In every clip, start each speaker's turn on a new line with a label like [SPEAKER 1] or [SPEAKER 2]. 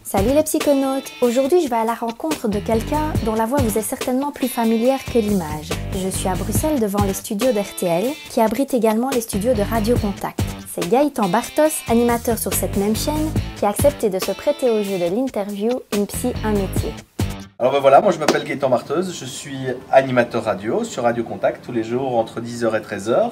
[SPEAKER 1] Salut les psychonautes! Aujourd'hui, je vais à la rencontre de quelqu'un dont la voix vous est certainement plus familière que l'image. Je suis à Bruxelles devant les studios d'RTL, qui abritent également les studios de Radio Contact. C'est Gaëtan Bartos, animateur sur cette même chaîne, qui a accepté de se prêter au jeu de l'interview Une psy, un métier.
[SPEAKER 2] Alors ben voilà, moi je m'appelle Gaëtan Bartos, je suis animateur radio sur Radio Contact tous les jours entre 10h et 13h.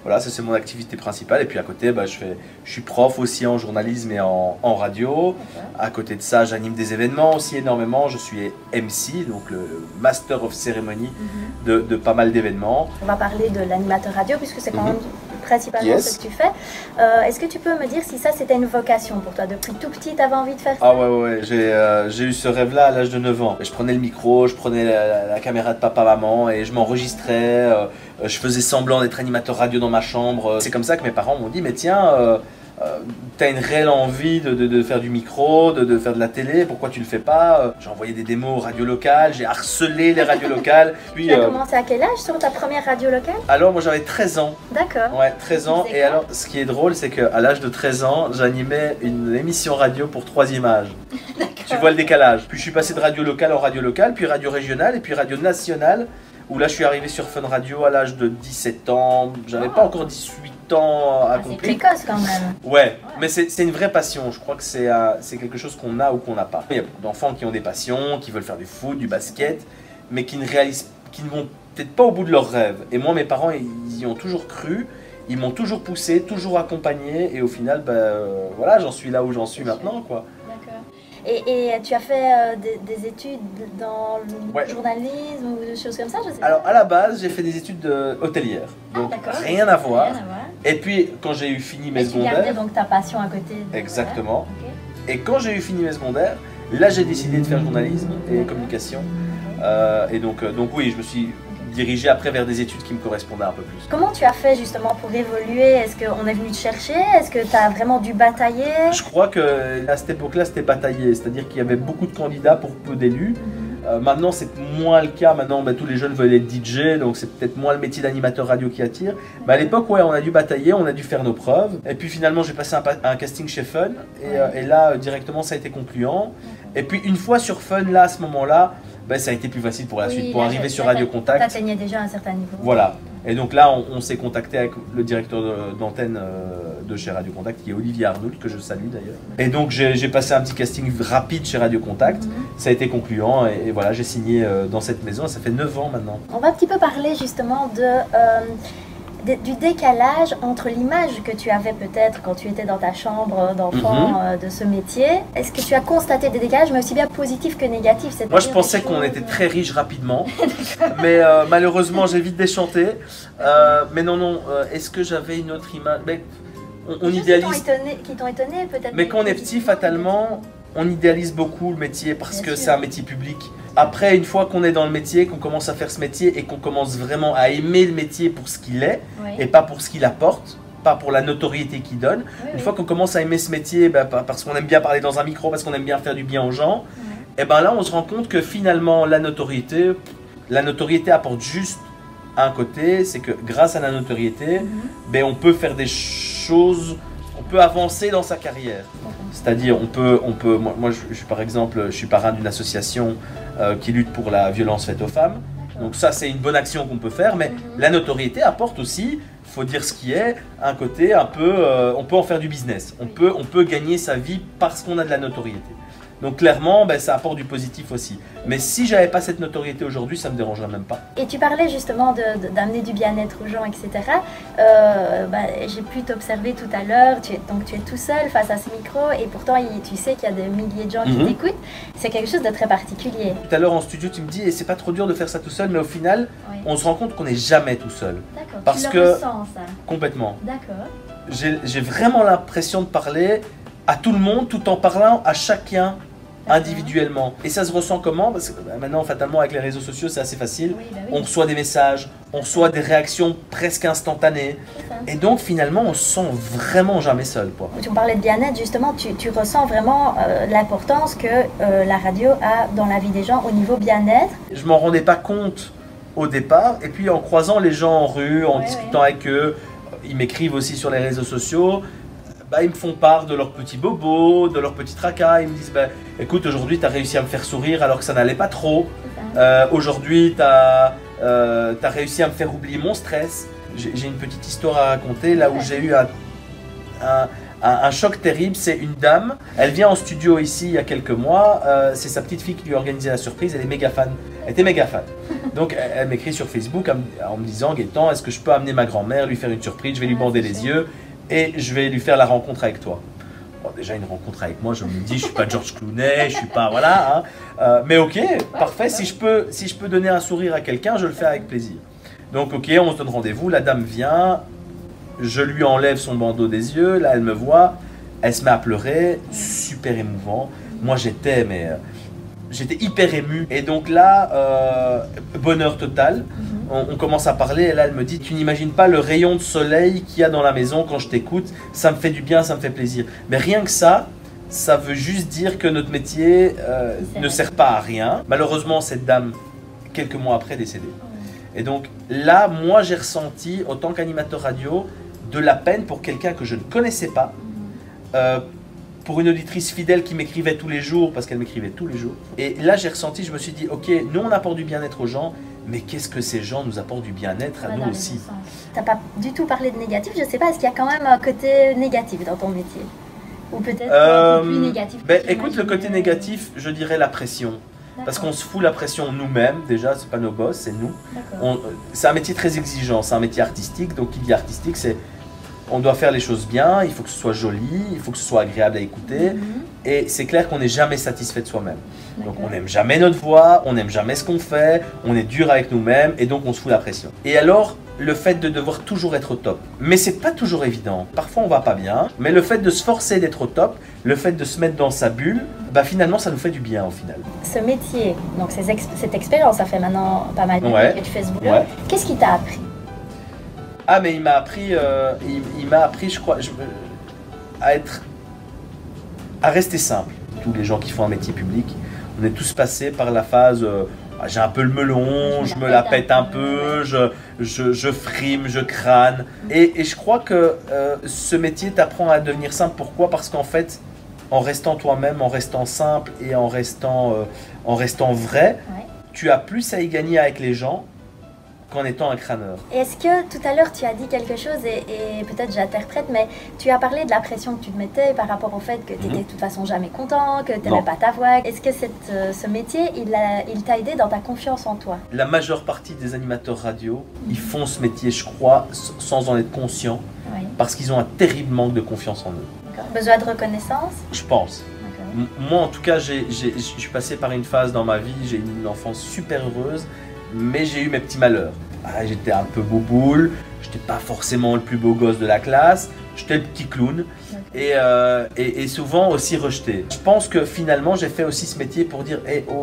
[SPEAKER 2] Voilà, ça c'est mon activité principale. Et puis à côté, je suis prof aussi en journalisme et en radio. À côté de ça, j'anime des événements aussi énormément. Je suis MC, donc le Master of Ceremony de pas mal d'événements.
[SPEAKER 1] On va parler de l'animateur radio puisque c'est quand même principalement ce que tu fais. Est-ce que tu peux me dire si ça c'était une vocation pour toi? Depuis tout petit, tu avais envie de faire ça?
[SPEAKER 2] Ah ouais, j'ai eu ce rêve-là à l'âge de 9 ans. Je prenais le micro, je prenais la caméra de papa-maman et je m'enregistrais. Je faisais semblant d'être animateur radio dans ma chambre. C'est comme ça que mes parents m'ont dit, mais tiens, t'as une réelle envie de faire du micro, de faire de la télé, pourquoi tu le fais pas? J'ai envoyé des démos aux radios locales, j'ai harcelé les radios locales. Puis,
[SPEAKER 1] tu as commencé à quel âge sur ta première radio locale?
[SPEAKER 2] Alors moi j'avais 13 ans.
[SPEAKER 1] D'accord.
[SPEAKER 2] Ouais, 13 ans. Et alors ce qui est drôle, c'est qu'à l'âge de 13 ans, j'animais une émission radio pour 3e âge. Tu vois le décalage. Puis je suis passé de radio locale en radio locale, puis radio régionale, et puis radio nationale, où là je suis arrivé sur Fun Radio à l'âge de 17 ans. J'avais pas encore 18 ans accompli.
[SPEAKER 1] C'est précoce quand même.
[SPEAKER 2] Ouais, mais c'est une vraie passion. Je crois que c'est quelque chose qu'on a ou qu'on n'a pas. Il y a beaucoup d'enfants qui ont des passions, qui veulent faire du foot, du basket, mais qui ne vont peut-être pas au bout de leurs rêves. Et moi, mes parents, ils y ont toujours cru. Ils m'ont toujours poussé, toujours accompagné. Et au final, voilà, j'en suis là où j'en suis maintenant, quoi.
[SPEAKER 1] Et tu as fait des études dans le journalisme ou des choses comme ça, je sais pas.
[SPEAKER 2] Alors à la base, j'ai fait des études hôtelières, donc rien à voir. Et puis quand j'ai eu fini mes secondaires...
[SPEAKER 1] Tu gardais donc ta passion à côté de...
[SPEAKER 2] Exactement. Et quand j'ai eu fini mes secondaires, là j'ai décidé de faire journalisme et communication. Et donc oui, je me suis dirigé après vers des études qui me correspondaient un peu plus.
[SPEAKER 1] Comment tu as fait justement pour évoluer? Est-ce qu'on est venu te chercher? Est-ce que tu as vraiment dû batailler?
[SPEAKER 2] Je crois qu'à cette époque-là, c'était bataillé, c'est-à-dire qu'il y avait beaucoup de candidats pour peu d'élus. Maintenant, c'est moins le cas. Maintenant, tous les jeunes veulent être DJ, donc c'est peut-être moins le métier d'animateur radio qui attire. Mais à l'époque, ouais, on a dû batailler, on a dû faire nos preuves. Et puis finalement, j'ai passé un casting chez Fun, et là, directement, ça a été concluant. Et puis une fois sur Fun, là, à ce moment-là, ça a été plus facile pour la suite, pour arriver sur Radio Contact.
[SPEAKER 1] Tu atteignais déjà un certain niveau.
[SPEAKER 2] Voilà. Et donc là, on s'est contacté avec le directeur d'antenne de chez Radio Contact, qui est Olivier Arnould, que je salue d'ailleurs. Et donc j'ai passé un petit casting rapide chez Radio Contact. Ça a été concluant et voilà, j'ai signé dans cette maison. Ça fait 9 ans maintenant.
[SPEAKER 1] On va un petit peu parler justement du décalage entre l'image que tu avais peut-être quand tu étais dans ta chambre d'enfant de ce métier. Est-ce que tu as constaté des décalages, mais aussi bien positifs que négatifs?
[SPEAKER 2] Moi je pensais qu'on était très riche rapidement, mais malheureusement j'ai vite déchanté. Mais non, est-ce que j'avais une autre image? On idéalise...
[SPEAKER 1] Qui t'ont étonné peut-être?
[SPEAKER 2] Mais quand on est petit, fatalement, on idéalise beaucoup le métier parce que c'est un métier public. Après, une fois qu'on est dans le métier, qu'on commence à faire ce métier et qu'on commence vraiment à aimer le métier pour ce qu'il est et pas pour ce qu'il apporte, pas pour la notoriété qu'il donne. Une fois qu'on commence à aimer ce métier, parce qu'on aime bien parler dans un micro, parce qu'on aime bien faire du bien aux gens, et là on se rend compte que finalement la notoriété apporte juste un côté, c'est que grâce à la notoriété, on peut faire des choses, on peut avancer dans sa carrière. C'est-à-dire, moi je suis par exemple, je suis parrain d'une association qui lutte pour la violence faite aux femmes. Donc ça, c'est une bonne action qu'on peut faire, mais la notoriété apporte aussi, il faut dire ce qui est, un côté un peu, on peut en faire du business. On peut gagner sa vie parce qu'on a de la notoriété. Donc clairement, ça apporte du positif aussi. Mais si j'avais pas cette notoriété aujourd'hui, ça me dérangerait même pas.
[SPEAKER 1] Et tu parlais justement d'amener du bien-être aux gens, etc. J'ai pu t'observer tout à l'heure, tu es tout seul face à ce micro et pourtant tu sais qu'il y a des milliers de gens qui t'écoutent. C'est quelque chose de très particulier.
[SPEAKER 2] Tout à l'heure en studio, tu me dis, et c'est pas trop dur de faire ça tout seul, mais au final, on se rend compte qu'on n'est jamais tout seul.
[SPEAKER 1] D'accord,
[SPEAKER 2] parce
[SPEAKER 1] tu le ressens, ça.
[SPEAKER 2] Complètement.
[SPEAKER 1] D'accord.
[SPEAKER 2] J'ai vraiment l'impression de parler à tout le monde tout en parlant à chacun individuellement. Et ça se ressent comment? Parce que maintenant, fatalement, avec les réseaux sociaux, c'est assez facile.
[SPEAKER 1] Oui.
[SPEAKER 2] On reçoit des messages, on reçoit des réactions presque instantanées. Et donc, finalement, on se sent vraiment jamais seul, quoi.
[SPEAKER 1] Tu me parlais de bien-être, justement, tu ressens vraiment l'importance que la radio a dans la vie des gens au niveau bien-être.
[SPEAKER 2] Je m'en rendais pas compte au départ. Et puis, en croisant les gens en rue, en discutant avec eux, ils m'écrivent aussi sur les réseaux sociaux. Ils me font part de leurs petits bobos, de leurs petits tracas. Ils me disent écoute, aujourd'hui tu as réussi à me faire sourire alors que ça n'allait pas trop. Aujourd'hui tu as réussi à me faire oublier mon stress. J'ai une petite histoire à raconter là où j'ai eu un choc terrible. C'est une dame, elle vient en studio ici il y a quelques mois. C'est sa petite fille qui lui a organisé la surprise. Elle est méga fan. Elle était méga fan. Donc elle m'écrit sur Facebook en me disant Gaëtan, est-ce que je peux amener ma grand-mère, lui faire une surprise, je vais lui bander les yeux et je vais lui faire la rencontre avec toi. Bon, déjà une rencontre avec moi, je me dis, je suis pas George Clooney, je suis pas, voilà. Mais ok, parfait, si je peux donner un sourire à quelqu'un, je le fais avec plaisir. Donc ok, on se donne rendez-vous, la dame vient, je lui enlève son bandeau des yeux, là elle me voit, elle se met à pleurer, super émouvant. Moi j'étais hyper ému. Et donc là, bonheur total. On commence à parler et là elle me dit tu n'imagines pas le rayon de soleil qu'il y a dans la maison quand je t'écoute, ça me fait du bien, ça me fait plaisir. Mais rien que ça veut juste dire que notre métier ne sert pas à rien. Malheureusement cette dame, quelques mois après, est décédée. Et donc là, moi j'ai ressenti, en tant qu'animateur radio, de la peine pour quelqu'un que je ne connaissais pas. Pour une auditrice fidèle qui m'écrivait tous les jours, parce qu'elle m'écrivait tous les jours. Et là j'ai ressenti, je me suis dit ok, nous on apporte du bien-être aux gens, mais qu'est-ce que ces gens nous apportent du bien-être à nous aussi.
[SPEAKER 1] Tu n'as pas du tout parlé de négatif, je ne sais pas, est-ce qu'il y a quand même un côté négatif dans ton métier? Ou peut-être un peu plus négatif?
[SPEAKER 2] Écoute, le côté négatif, je dirais la pression. Parce qu'on se fout la pression nous-mêmes, déjà, c'est pas nos boss, c'est nous. C'est un métier très exigeant, c'est un métier artistique, donc qui dit artistique, c'est on doit faire les choses bien, il faut que ce soit joli, il faut que ce soit agréable à écouter. Et c'est clair qu'on n'est jamais satisfait de soi-même. Donc on n'aime jamais notre voix, on n'aime jamais ce qu'on fait, on est dur avec nous-mêmes et donc on se fout la pression. Et alors, le fait de devoir toujours être au top. Mais c'est pas toujours évident. Parfois on va pas bien, mais le fait de se forcer d'être au top, le fait de se mettre dans sa bulle, finalement ça nous fait du bien au final.
[SPEAKER 1] Ce métier, donc cette expérience, ça fait maintenant pas mal d'années que tu fais ce boulot. Qu'est-ce qui t'a appris?
[SPEAKER 2] Ah mais il m'a appris, je crois, à rester simple. Tous les gens qui font un métier public, on est tous passés par la phase j'ai un peu le melon, je me la pète un peu, je frime, je crâne. Et je crois que ce métier t'apprend à devenir simple. Pourquoi? Parce qu'en fait, en restant toi-même, en restant simple et en restant vrai, tu as plus à y gagner avec les gens qu'en étant un crâneur.
[SPEAKER 1] Est-ce que tout à l'heure tu as dit quelque chose et peut-être j'interprète, mais tu as parlé de la pression que tu te mettais par rapport au fait que tu étais de toute façon jamais content, que tu n'aimais pas ta voix. Est-ce que ce métier, il t'a aidé dans ta confiance en toi?
[SPEAKER 2] La majeure partie des animateurs radio, ils font ce métier, je crois, sans en être conscients, parce qu'ils ont un terrible manque de confiance en eux.
[SPEAKER 1] Besoin de reconnaissance?
[SPEAKER 2] Je pense. Moi en tout cas, je suis passé par une phase dans ma vie, j'ai eu une enfance super heureuse, mais j'ai eu mes petits malheurs. J'étais un peu boboule, j'étais pas forcément le plus beau gosse de la classe, j'étais le petit clown et souvent aussi rejeté. Je pense que finalement j'ai fait aussi ce métier pour dire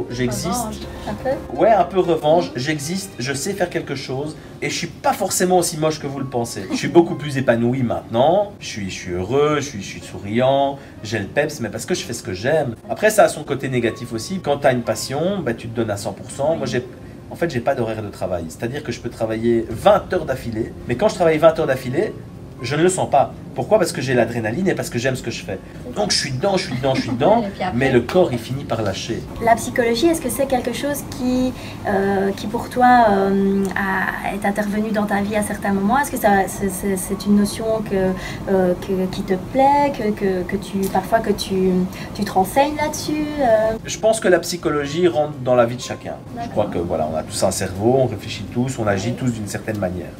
[SPEAKER 2] j'existe.
[SPEAKER 1] Un peu?
[SPEAKER 2] Ouais, un peu revanche, j'existe, je sais faire quelque chose et je suis pas forcément aussi moche que vous le pensez. Je suis beaucoup plus épanoui maintenant, je suis heureux, je suis souriant, j'ai le peps, mais parce que je fais ce que j'aime. Après ça a son côté négatif aussi, quand tu as une passion, tu te donnes à 100%. Moi en fait, j'ai pas d'horaire de travail. C'est-à-dire que je peux travailler 20 heures d'affilée, mais quand je travaille 20 heures d'affilée, je ne le sens pas. Pourquoi? Parce que j'ai l'adrénaline et parce que j'aime ce que je fais. Donc je suis dedans, mais le corps il finit par lâcher.
[SPEAKER 1] La psychologie, est-ce que c'est quelque chose qui pour toi est intervenu dans ta vie à certains moments? Est-ce que c'est une notion qui te plaît, parfois tu te renseignes là-dessus?
[SPEAKER 2] Je pense que la psychologie rentre dans la vie de chacun. Je crois que voilà, on a tous un cerveau, on réfléchit tous, on agit tous d'une certaine manière.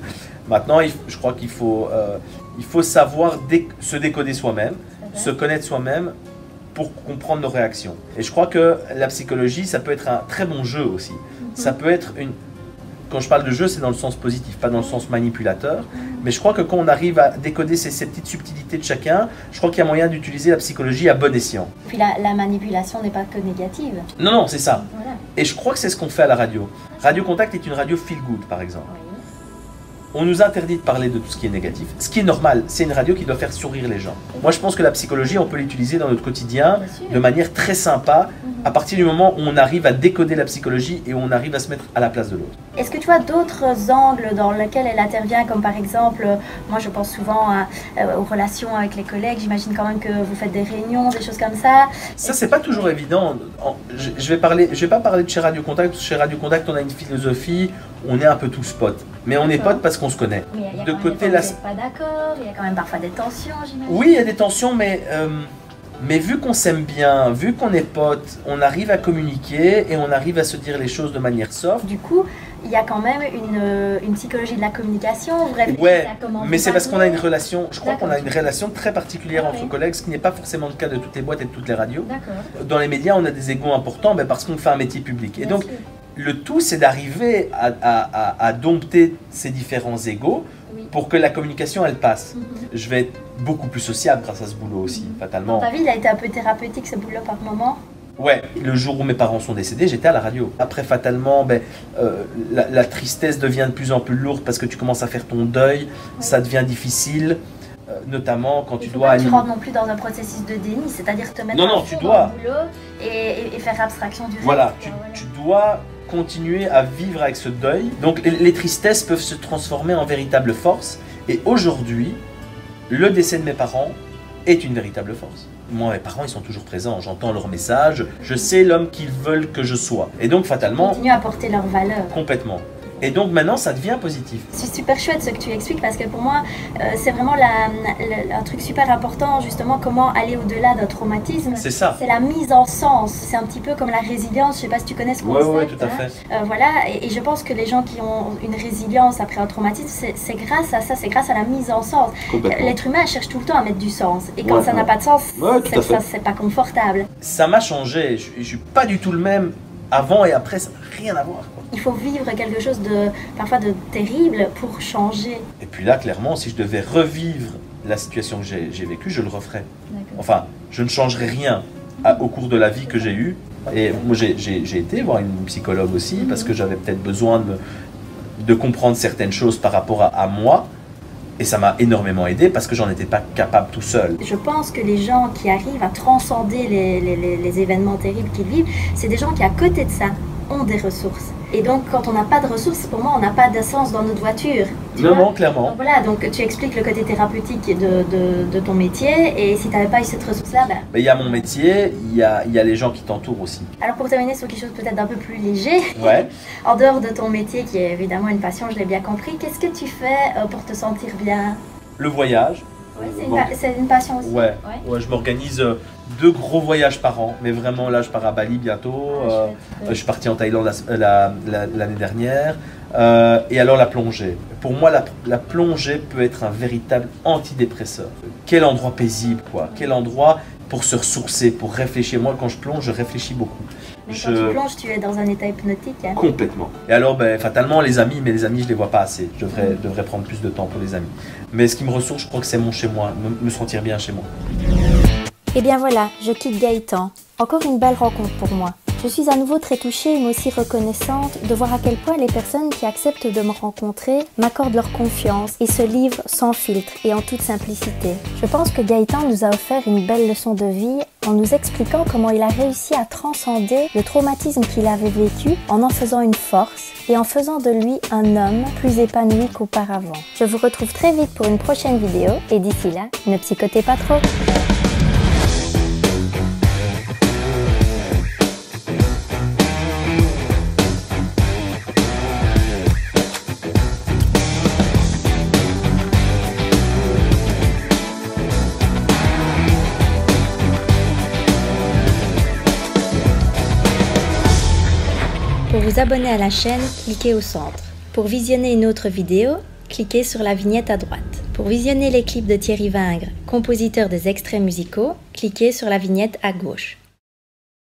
[SPEAKER 2] Maintenant, je crois qu'il faut savoir se décoder soi-même, se connaître soi-même pour comprendre nos réactions. Et je crois que la psychologie, ça peut être un très bon jeu aussi. Ça peut être Quand je parle de jeu, c'est dans le sens positif, pas dans le sens manipulateur. Mais je crois que quand on arrive à décoder ces petites subtilités de chacun, je crois qu'il y a moyen d'utiliser la psychologie à bon escient.
[SPEAKER 1] Puis la manipulation n'est pas que négative.
[SPEAKER 2] Non, non, c'est ça.
[SPEAKER 1] Voilà.
[SPEAKER 2] Et je crois que c'est ce qu'on fait à la radio. Radio Contact est une radio feel good, par exemple. On nous interdit de parler de tout ce qui est négatif. Ce qui est normal, c'est une radio qui doit faire sourire les gens. Moi, je pense que la psychologie, on peut l'utiliser dans notre quotidien de manière très sympa, à partir du moment où on arrive à décoder la psychologie et où on arrive à se mettre à la place de l'autre.
[SPEAKER 1] Est-ce que tu as d'autres angles dans lesquels elle intervient, comme par exemple, moi je pense souvent aux relations avec les collègues, j'imagine quand même que vous faites des réunions, des choses comme ça.
[SPEAKER 2] Ça, c'est pas toujours évident. Je vais pas parler de chez Radio Contact, parce que chez Radio Contact, on a une philosophie, on est un peu tous potes. Mais on est potes parce qu'on se connaît.
[SPEAKER 1] Mais il y a
[SPEAKER 2] de
[SPEAKER 1] quand
[SPEAKER 2] côté,
[SPEAKER 1] même des fois où vous n'êtes pas d'accord, il y a quand même parfois des tensions, j'imagine.
[SPEAKER 2] Oui, il y a des tensions, mais vu qu'on s'aime bien, vu qu'on est potes, on arrive à communiquer et on arrive à se dire les choses de manière soft.
[SPEAKER 1] Du coup, il y a quand même une psychologie de la communication.
[SPEAKER 2] Ouais, mais c'est parce qu'on a une relation, je crois qu'on a une relation très particulière entre collègues, ce qui n'est pas forcément le cas de toutes les boîtes et de toutes les radios. Dans les médias, on a des égos importants parce qu'on fait un métier public. Et donc, le tout, c'est d'arriver à dompter ces différents égos pour que la communication, elle passe. Je vais être beaucoup plus sociable grâce à ce boulot aussi, fatalement.
[SPEAKER 1] Dans ta vie, il a été un peu thérapeutique, ce boulot, par moment?
[SPEAKER 2] Ouais, le jour où mes parents sont décédés, j'étais à la radio. Après, fatalement, la tristesse devient de plus en plus lourde parce que tu commences à faire ton deuil, ça devient difficile. Notamment quand tu dois...
[SPEAKER 1] Tu rentres non plus dans un processus de déni, c'est-à-dire te mettre dans le boulot et faire abstraction du reste.
[SPEAKER 2] Voilà, tu dois continuer à vivre avec ce deuil. Donc les tristesses peuvent se transformer en véritable force. Et aujourd'hui, le décès de mes parents est une véritable force. Moi, mes parents, ils sont toujours présents. J'entends leurs messages. Je sais l'homme qu'ils veulent que je sois. Et donc, fatalement...
[SPEAKER 1] Continue à porter leurs valeurs.
[SPEAKER 2] Complètement. Et donc maintenant, ça devient positif.
[SPEAKER 1] C'est super chouette ce que tu expliques parce que pour moi, c'est vraiment un truc super important, justement, comment aller au-delà d'un traumatisme.
[SPEAKER 2] C'est ça.
[SPEAKER 1] C'est la mise en sens. C'est un petit peu comme la résilience. Je ne sais pas si tu connais ce concept.
[SPEAKER 2] Oui, tout à fait.
[SPEAKER 1] Voilà, et je pense que les gens qui ont une résilience après un traumatisme, c'est grâce à ça, c'est grâce à la mise en sens. L'être humain cherche tout le temps à mettre du sens. Et quand ça n'a pas de sens, c'est pas confortable.
[SPEAKER 2] Ça m'a changé. Je ne suis pas du tout le même avant et après, ça n'a rien à voir, quoi.
[SPEAKER 1] Il faut vivre quelque chose parfois de terrible pour changer.
[SPEAKER 2] Et puis là, clairement, si je devais revivre la situation que j'ai vécue, je le referais. Enfin, je ne changerais rien au cours de la vie que j'ai eue. Et moi, j'ai été voir une psychologue aussi parce que j'avais peut-être besoin de comprendre certaines choses par rapport à moi. Et ça m'a énormément aidé parce que j'en étais pas capable tout seul.
[SPEAKER 1] Je pense que les gens qui arrivent à transcender les événements terribles qu'ils vivent, c'est des gens qui, à côté de ça, ont des ressources. Et donc, quand on n'a pas de ressources, pour moi, on n'a pas d'essence dans notre voiture.
[SPEAKER 2] Non, clairement.
[SPEAKER 1] Donc, voilà, donc tu expliques le côté thérapeutique de ton métier. Et si tu n'avais pas eu cette ressource-là,
[SPEAKER 2] il y a mon métier, il y a les gens qui t'entourent aussi.
[SPEAKER 1] Alors, pour terminer sur quelque chose peut-être d'un peu plus léger,
[SPEAKER 2] ouais.
[SPEAKER 1] En dehors de ton métier, qui est évidemment une passion, je l'ai bien compris, qu'est-ce que tu fais pour te sentir bien?
[SPEAKER 2] Le voyage.
[SPEAKER 1] Oui, c'est une passion aussi.
[SPEAKER 2] Ouais, je m'organise 2 gros voyages par an, mais vraiment là je pars à Bali bientôt, je suis parti en Thaïlande l'année dernière, et alors la plongée. Pour moi la plongée peut être un véritable antidépresseur. Quel endroit paisible, quoi, quel endroit pour se ressourcer, pour réfléchir. Moi quand je plonge, je réfléchis beaucoup.
[SPEAKER 1] Mais quand tu plonges, tu es dans un état hypnotique. Hein.
[SPEAKER 2] Complètement. Et alors, fatalement, les amis, mais les amis, je les vois pas assez. Je devrais prendre plus de temps pour les amis. Mais ce qui me ressource, je crois que c'est mon chez moi, me sentir bien chez moi.
[SPEAKER 1] Et bien voilà, je quitte Gaëtan. Encore une belle rencontre pour moi. Je suis à nouveau très touchée mais aussi reconnaissante de voir à quel point les personnes qui acceptent de me rencontrer m'accordent leur confiance et se livrent sans filtre et en toute simplicité. Je pense que Gaëtan nous a offert une belle leçon de vie en nous expliquant comment il a réussi à transcender le traumatisme qu'il avait vécu en faisant une force et en faisant de lui un homme plus épanoui qu'auparavant. Je vous retrouve très vite pour une prochaine vidéo et d'ici là, ne psychotez pas trop. Pour vous abonner à la chaîne, cliquez au centre. Pour visionner une autre vidéo, cliquez sur la vignette à droite. Pour visionner les clips de Thierry Vingres, compositeur des extraits musicaux, cliquez sur la vignette à gauche.